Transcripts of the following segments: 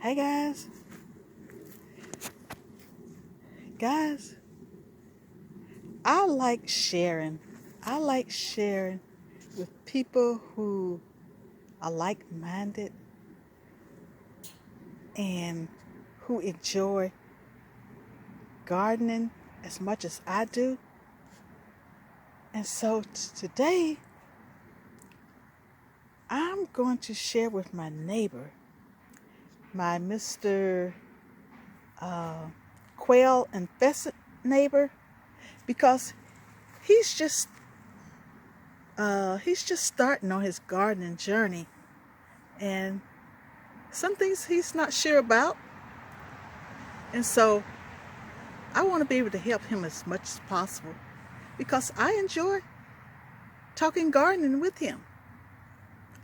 Hey guys, I like sharing. I like sharing with people who are like-minded and who enjoy gardening as much as I do. And so today, I'm going to share with my neighbor, my Mr. Uh, Quail and Pheasant neighbor, because he's just he's just starting on his gardening journey, and some things he's not sure about. And so I want to be able to help him as much as possible because I enjoy talking gardening with him.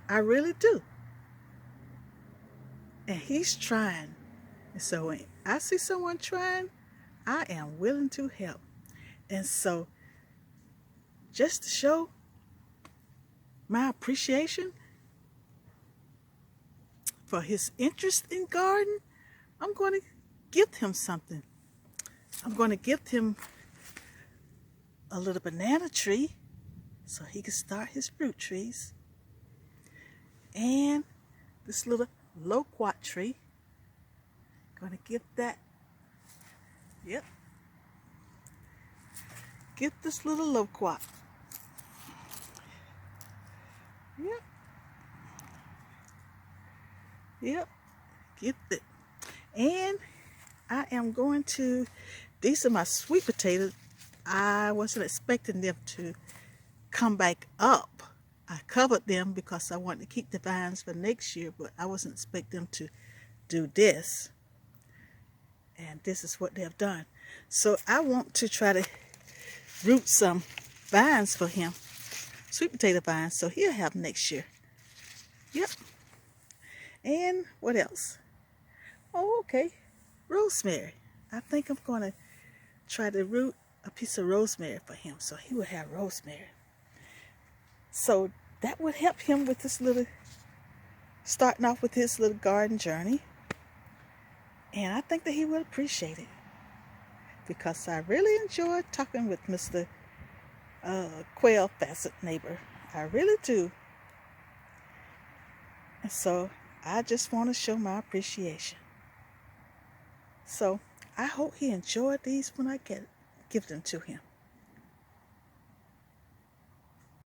I really do. And he's trying. And so when I see someone trying, I am willing to help. And so just to show my appreciation for his interest in gardening, I'm going to gift him something. I'm going to gift him a little banana tree so he can start his fruit trees. And this little loquat tree. Gonna give that. Yep. Get this little loquat. Yep. Yep. Get it. And I am going to, these are my sweet potatoes. I wasn't expecting them to come back up. I covered them because I wanted to keep the vines for next year, but I wasn't expecting them to do this. And this is what they have done. So I want to try to root some vines for him. Sweet potato vines, so he'll have next year. Yep. And what else? Oh, okay. Rosemary. I think I'm going to try to root a piece of rosemary for him, so he will have rosemary. So that would help him with this little, starting off with his little garden journey. And I think that he will appreciate it because I really enjoyed talking with Mr. Quail Pheasant neighbor. I really do. And so I just want to show my appreciation. So I hope he enjoyed these when I give them to him.